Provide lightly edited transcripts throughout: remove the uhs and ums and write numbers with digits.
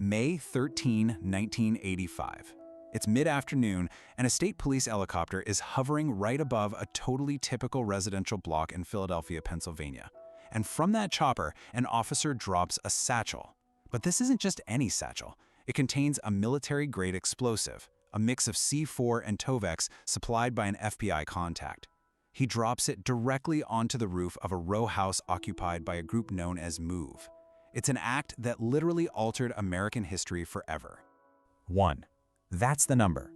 May 13, 1985. It's mid-afternoon, and a state police helicopter is hovering right above a totally typical residential block in Philadelphia, Pennsylvania. And from that chopper, an officer drops a satchel. But this isn't just any satchel. It contains a military-grade explosive, a mix of C-4 and Tovex supplied by an FBI contact. He drops it directly onto the roof of a row house occupied by a group known as MOVE. It's an act that literally altered American history forever. 1. That's the number.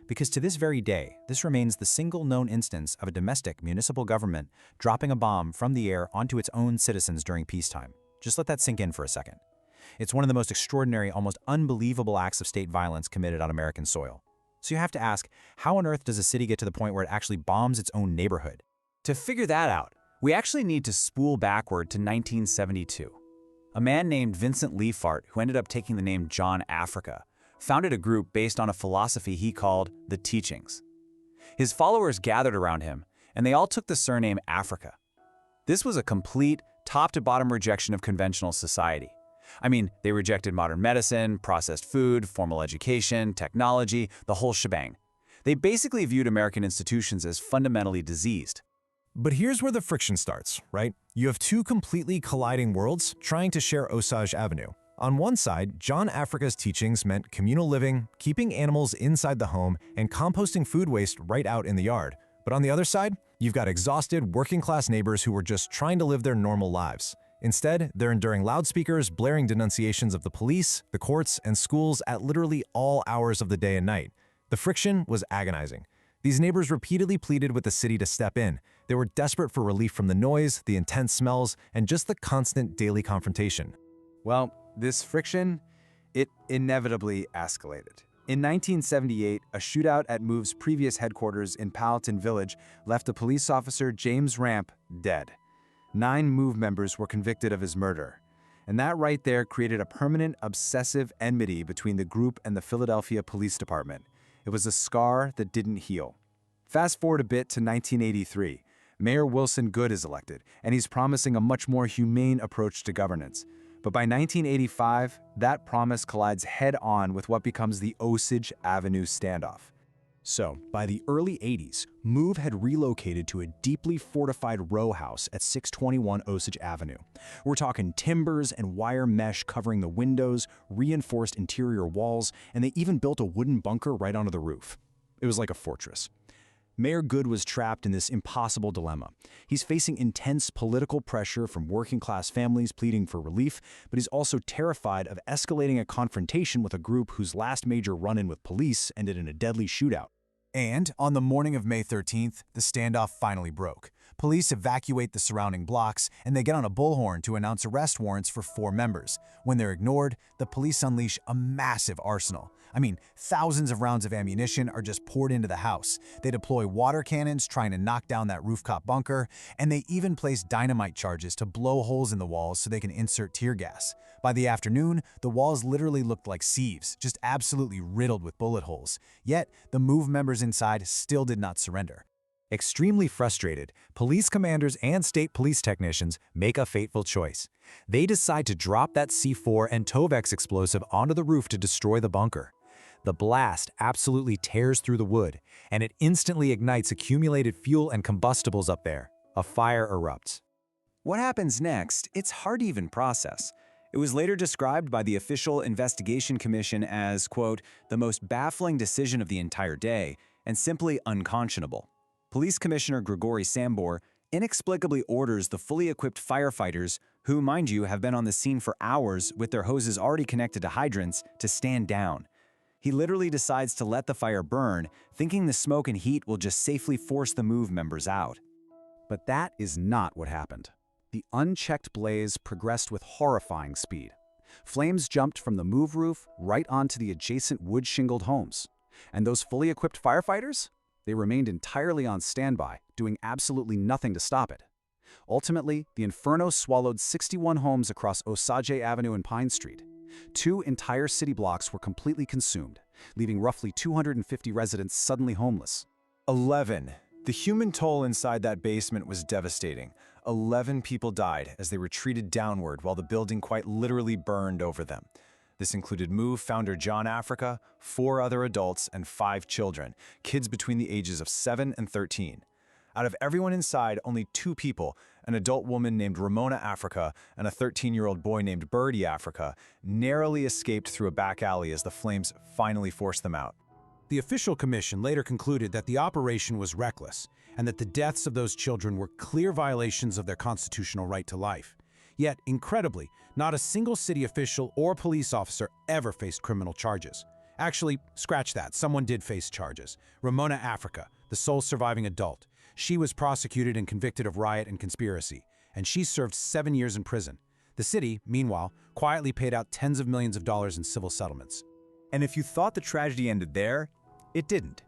Because to this very day, this remains the single known instance of a domestic municipal government dropping a bomb from the air onto its own citizens during peacetime. Just let that sink in for a second. It's one of the most extraordinary, almost unbelievable acts of state violence committed on American soil. So you have to ask, how on earth does a city get to the point where it actually bombs its own neighborhood? To figure that out, we actually need to spool backward to 1972. A man named Vincent Leaphart, who ended up taking the name John Africa, founded a group based on a philosophy he called the Teachings. His followers gathered around him, and they all took the surname Africa. This was a complete, top-to-bottom rejection of conventional society. I mean, they rejected modern medicine, processed food, formal education, technology, the whole shebang. They basically viewed American institutions as fundamentally diseased. But here's where the friction starts, right? You have two completely colliding worlds trying to share Osage Avenue. On one side, John Africa's teachings meant communal living, keeping animals inside the home, and composting food waste right out in the yard. But on the other side, you've got exhausted, working-class neighbors who were just trying to live their normal lives. Instead, they're enduring loudspeakers, blaring denunciations of the police, the courts, and schools at literally all hours of the day and night. The friction was agonizing. These neighbors repeatedly pleaded with the city to step in. They were desperate for relief from the noise, the intense smells, and just the constant daily confrontation. Well, this friction, it inevitably escalated. In 1978, a shootout at MOVE's previous headquarters in Powelton Village left a police officer, James Ramp, dead. 9 MOVE members were convicted of his murder. And that right there created a permanent, obsessive enmity between the group and the Philadelphia Police Department. It was a scar that didn't heal. Fast forward a bit to 1983. Mayor Wilson Goode is elected, and he's promising a much more humane approach to governance. But by 1985, that promise collides head-on with what becomes the Osage Avenue standoff. So, by the early 80s, MOVE had relocated to a deeply fortified row house at 621 Osage Avenue. We're talking timbers and wire mesh covering the windows, reinforced interior walls, and they even built a wooden bunker right onto the roof. It was like a fortress. Mayor Goode was trapped in this impossible dilemma. He's facing intense political pressure from working-class families pleading for relief, but he's also terrified of escalating a confrontation with a group whose last major run-in with police ended in a deadly shootout. And on the morning of May 13th, the standoff finally broke. Police evacuate the surrounding blocks, and they get on a bullhorn to announce arrest warrants for 4 members. When they're ignored, the police unleash a massive arsenal. I mean, thousands of rounds of ammunition are just poured into the house. They deploy water cannons trying to knock down that rooftop bunker, and they even place dynamite charges to blow holes in the walls so they can insert tear gas. By the afternoon, the walls literally looked like sieves, just absolutely riddled with bullet holes. Yet, the MOVE members inside still did not surrender. Extremely frustrated, police commanders and state police technicians make a fateful choice. They decide to drop that C-4 and Tovex explosive onto the roof to destroy the bunker. The blast absolutely tears through the wood, and it instantly ignites accumulated fuel and combustibles up there. A fire erupts. What happens next? It's hard to even process. It was later described by the official investigation commission as, quote, the most baffling decision of the entire day and simply unconscionable. Police Commissioner Gregory Sambor inexplicably orders the fully equipped firefighters, who, mind you, have been on the scene for hours with their hoses already connected to hydrants, to stand down. He literally decides to let the fire burn, thinking the smoke and heat will just safely force the MOVE members out. But that is not what happened. The unchecked blaze progressed with horrifying speed. Flames jumped from the MOVE roof right onto the adjacent wood-shingled homes. And those fully equipped firefighters? They remained entirely on standby, doing absolutely nothing to stop it. Ultimately, the inferno swallowed 61 homes across Osage Avenue and Pine Street. 2 entire city blocks were completely consumed, leaving roughly 250 residents suddenly homeless. 11. The human toll inside that basement was devastating. 11 people died as they retreated downward while the building quite literally burned over them. This included Move founder John Africa, 4 other adults, and 5 children, kids between the ages of 7 and 13. Out of everyone inside, only 2 people, an adult woman named Ramona Africa and a 13-year-old boy named Birdie Africa, narrowly escaped through a back alley as the flames finally forced them out. The official commission later concluded that the operation was reckless and that the deaths of those children were clear violations of their constitutional right to life. Yet, incredibly, not a single city official or police officer ever faced criminal charges. Actually, scratch that, someone did face charges. Ramona Africa, the sole surviving adult. She was prosecuted and convicted of riot and conspiracy, and she served 7 years in prison. The city, meanwhile, quietly paid out tens of millions of dollars in civil settlements. And if you thought the tragedy ended there, it didn't.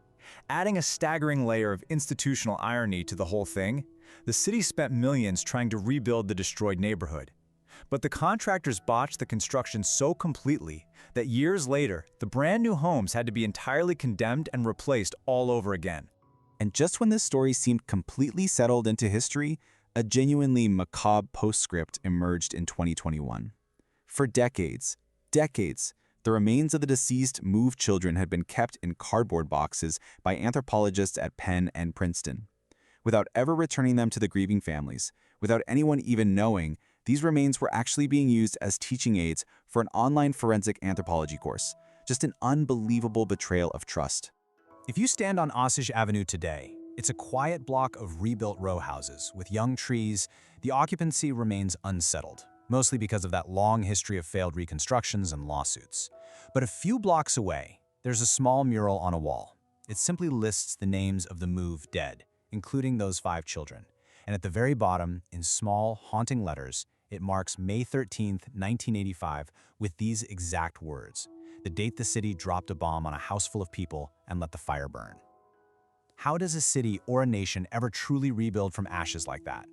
Adding a staggering layer of institutional irony to the whole thing, the city spent millions trying to rebuild the destroyed neighborhood. But the contractors botched the construction so completely that years later, the brand new homes had to be entirely condemned and replaced all over again. And just when this story seemed completely settled into history, a genuinely macabre postscript emerged in 2021. For decades, the remains of the deceased Move children had been kept in cardboard boxes by anthropologists at Penn and Princeton. Without ever returning them to the grieving families, without anyone even knowing, these remains were actually being used as teaching aids for an online forensic anthropology course. Just an unbelievable betrayal of trust. If you stand on Osage Avenue today, it's a quiet block of rebuilt row houses with young trees. The occupancy remains unsettled, mostly because of that long history of failed reconstructions and lawsuits. But a few blocks away, there's a small mural on a wall. It simply lists the names of the Move dead, including those 5 children. And at the very bottom, in small, haunting letters, it marks May 13th, 1985, with these exact words: the date the city dropped a bomb on a house full of people and let the fire burn. How does a city or a nation ever truly rebuild from ashes like that?